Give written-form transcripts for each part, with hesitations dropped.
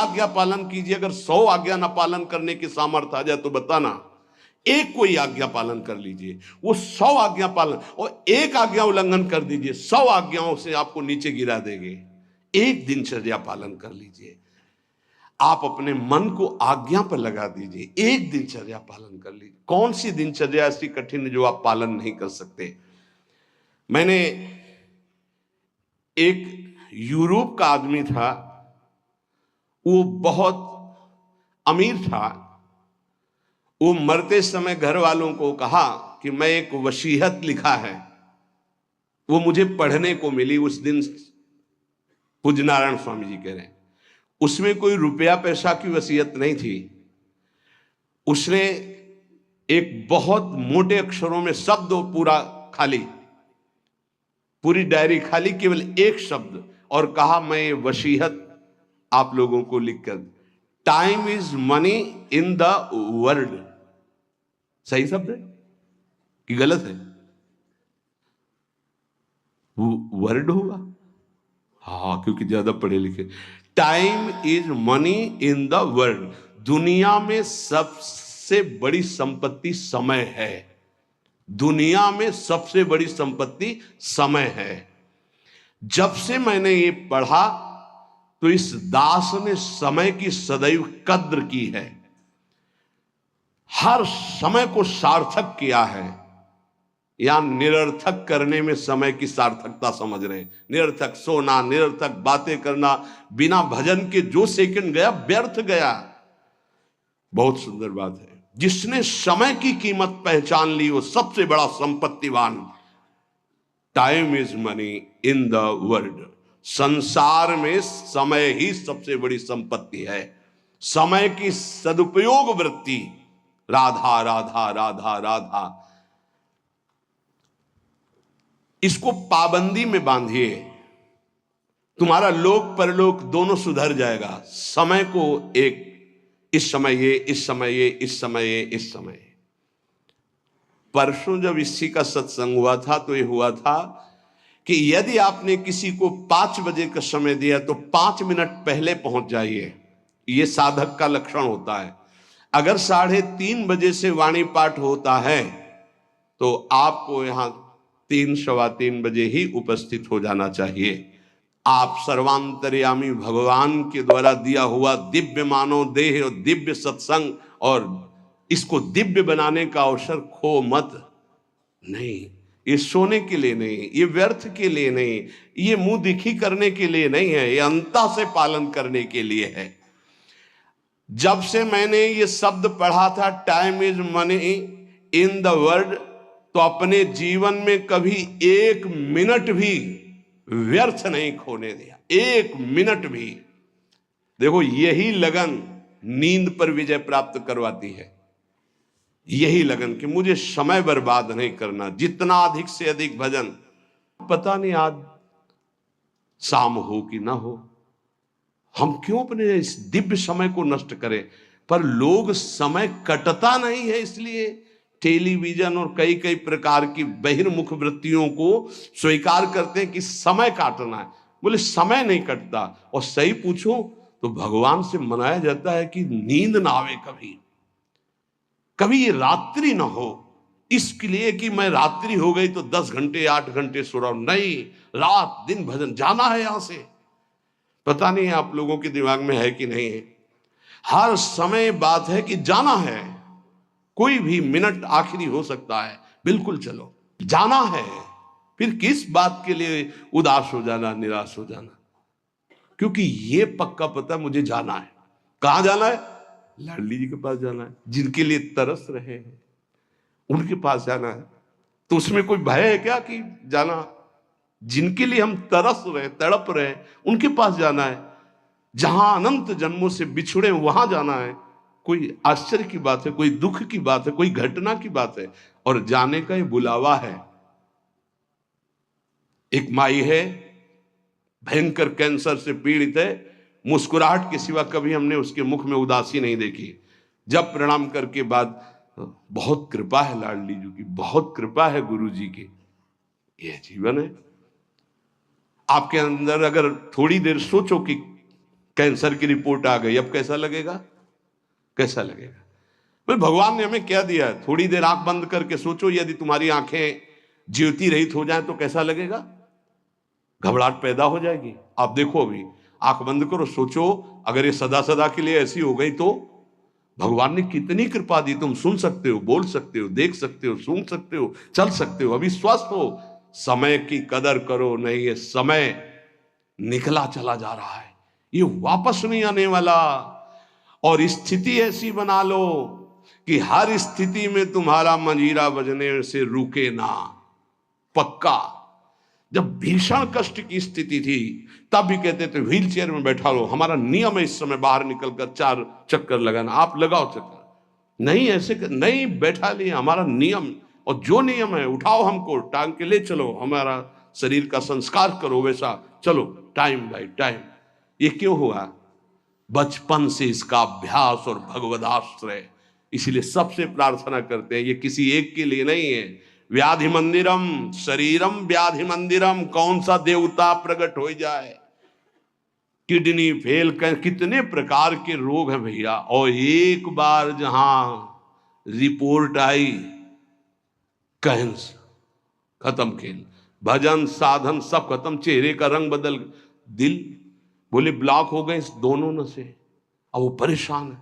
आज्ञा पालन कीजिए। अगर 100 आज्ञा ना पालन करने की सामर्थ्य आ जाए तो बताना, एक कोई आज्ञा पालन कर लीजिए, वो 100 आज्ञा पालन, और एक आज्ञा उल्लंघन कर दीजिए, 100 आज्ञाओं से आपको नीचे गिरा देंगे। एक दिनचर्या पालन कर लीजिए, आप अपने मन को आज्ञा पर लगा दीजिए, एक दिनचर्या पालन कर लीजिए। कौन सी दिनचर्या ऐसी कठिन है जो आप पालन नहीं कर सकते? मैंने एक यूरोप का आदमी था, वो बहुत अमीर था। वो मरते समय घर वालों को कहा कि मैं एक वसीयत लिखा है, वो मुझे पढ़ने को मिली उस दिन। पूज्य नारायण स्वामी जी कह रहे हैं, उसमें कोई रुपया पैसा की वसीयत नहीं थी। उसने एक बहुत मोटे अक्षरों में शब्द पूरा खाली, पूरी डायरी खाली, केवल एक शब्द, और कहा मैं ये वसीयत आप लोगों को लिखकर, time is money in the world. सही शब्द है कि गलत है? वर्ड होगा, हाँ, क्योंकि ज्यादा पढ़े लिखे। Time is money in the world, दुनिया में सबसे बड़ी संपत्ति समय है। दुनिया में सबसे बड़ी संपत्ति समय है। जब से मैंने ये पढ़ा तो इस दास ने समय की सदैव कद्र की है, हर समय को सार्थक किया है। या निरर्थक करने में समय की सार्थकता समझ रहे हैं। निरर्थक सोना, निरर्थक बातें करना, बिना भजन के जो सेकंड गया व्यर्थ गया। बहुत सुंदर बात है, जिसने समय की कीमत पहचान ली वो सबसे बड़ा संपत्तिवान। Time is money in the world, संसार में समय ही सबसे बड़ी संपत्ति है। समय की सदुपयोग वृत्ति, राधा राधा राधा राधा, इसको पाबंदी में बांधिए, तुम्हारा लोक परलोक दोनों सुधर जाएगा। समय को एक, इस समय ये, इस समय ये, इस समय ये, इस समय। परसों जब इसी का सत्संग हुआ था तो ये हुआ था कि यदि आपने किसी को 5 बजे का समय दिया तो 5 मिनट पहले पहुंच जाइए। ये साधक का लक्षण होता है। अगर 3:30 बजे से वाणी पाठ होता है तो आपको यहां 3 सवा 3 बजे ही उपस्थित हो जाना चाहिए। आप सर्वांतर्यामी भगवान के द्वारा दिया हुआ दिव्य मानव देह और दिव्य सत्संग और इसको दिव्य बनाने का अवसर खो मत। नहीं, ये सोने के लिए नहीं, ये व्यर्थ के लिए नहीं, ये मुंह दिखी करने के लिए नहीं है, ये अंता से पालन करने के लिए है। जब से मैंने ये शब्द पढ़ा था, time is money in the world, तो अपने जीवन में कभी 1 मिनट भी व्यर्थ नहीं खोने दिया, 1 मिनट भी। देखो, यही लगन नींद पर विजय प्राप्त करवाती है। यही लगन कि मुझे समय बर्बाद नहीं करना, जितना अधिक से अधिक भजन। पता नहीं आज शाम हो कि ना हो, हम क्यों अपने इस दिव्य समय को नष्ट करें? पर लोग समय कटता नहीं है, इसलिए टेलीविजन और कई कई प्रकार की बहिर्मुख वृत्तियों को स्वीकार करते हैं कि समय काटना है। बोले समय नहीं कटता। और सही पूछो तो भगवान से मनाया जाता है कि नींद ना आवे, कभी कभी ये रात्रि ना हो, इसके लिए कि मैं रात्रि हो गई तो 10 घंटे 8 घंटे सो रहा हूं। नहीं, रात दिन भजन, जाना है यहां से। पता नहीं आप लोगों के दिमाग में है कि नहीं है, हर समय बात है कि जाना है। कोई भी मिनट आखिरी हो सकता है, बिल्कुल चलो, जाना है। फिर किस बात के लिए उदास हो जाना, निराश हो जाना? क्योंकि ये पक्का पता मुझे जाना है। कहां जाना है? लाडली जी के पास जाना है, जिनके लिए तरस रहे हैं उनके पास जाना है। तो उसमें कोई भय है क्या कि जाना? जिनके लिए हम तरस रहे, तड़प रहे, उनके पास जाना है। जहां अनंत जन्मों से बिछुड़े वहां जाना है। कोई आश्चर्य की बात है, कोई दुख की बात है, कोई घटना की बात है, और जाने का ये बुलावा है। एक माई है, भयंकर कैंसर से पीड़ित है, मुस्कुराहट के सिवा कभी हमने उसके मुख में उदासी नहीं देखी। जब प्रणाम करके बाद, बहुत कृपा है लाडली जी की, बहुत कृपा है गुरु जी की। यह जीवन है। आपके अंदर अगर थोड़ी देर सोचो कि कैंसर की रिपोर्ट आ गई, अब कैसा लगेगा? कैसा लगेगा? भाई भगवान ने हमें क्या दिया है? थोड़ी देर आंख बंद करके सोचो, यदि तुम्हारी आंखें ज्योति रहित हो जाए तो कैसा लगेगा? घबराहट पैदा हो जाएगी। आप देखो, अभी आंख बंद करो, सोचो अगर ये सदा सदा के लिए ऐसी हो गई तो भगवान ने कितनी कृपा दी। तुम सुन सकते हो, बोल सकते हो, देख सकते हो, सूंघ सकते हो, चल सकते हो, अभी स्वस्थ हो। समय की कदर करो, नहीं ये समय निकला चला जा रहा है, ये वापस नहीं आने वाला। और स्थिति ऐसी बना लो कि हर स्थिति में तुम्हारा मंजीरा बजने से रुके ना। पक्का जब भीषण कष्ट की स्थिति थी तब भी कहते थे व्हील चेयर में बैठा लो, हमारा नियम है इस समय बाहर निकलकर 4 चक्कर लगाना, आप लगाओ चक्कर। नहीं ऐसे नहीं बैठा लिया, हमारा नियम, और जो नियम है उठाओ, हमको टांग के ले चलो, हमारा शरीर का संस्कार करो, वैसा चलो, टाइम बाय टाइम। ये क्यों हुआ? बचपन से इसका अभ्यास और भगवदाश्रय। इसीलिए सबसे प्रार्थना करते हैं, ये किसी एक के लिए नहीं है। व्याधि मंदिरम शरीरम व्याधि मंदिरम, कौन सा देवता प्रकट हो जाए? किडनी फेल कर, कितने प्रकार के रोग हैं भैया, और एक बार जहां रिपोर्ट आई कैंसर, खत्म खेल, भजन साधन सब खत्म, चेहरे का रंग बदल, दिल बोले ब्लॉक हो गए इस दोनों नसें। अब वो परेशान है,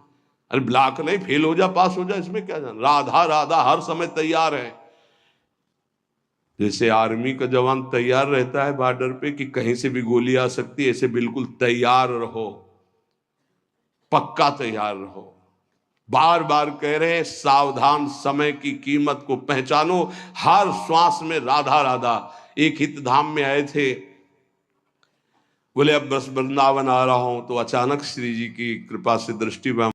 अरे ब्लॉक नहीं, फेल हो जा पास हो जा, इसमें क्या जाना। राधा राधा हर समय तैयार है, जैसे आर्मी का जवान तैयार रहता है बॉर्डर पे कि कहीं से भी गोली आ सकती है, ऐसे बिल्कुल तैयार रहो, पक्का तैयार रहो। बार बार कह रहे हैं सावधान, समय की कीमत को पहचानो, हर श्वास में राधा राधा। एक हित धाम में आए थे, बोले अब बस वृंदावन आ रहा हूं, तो अचानक श्री जी की कृपा से दृष्टि में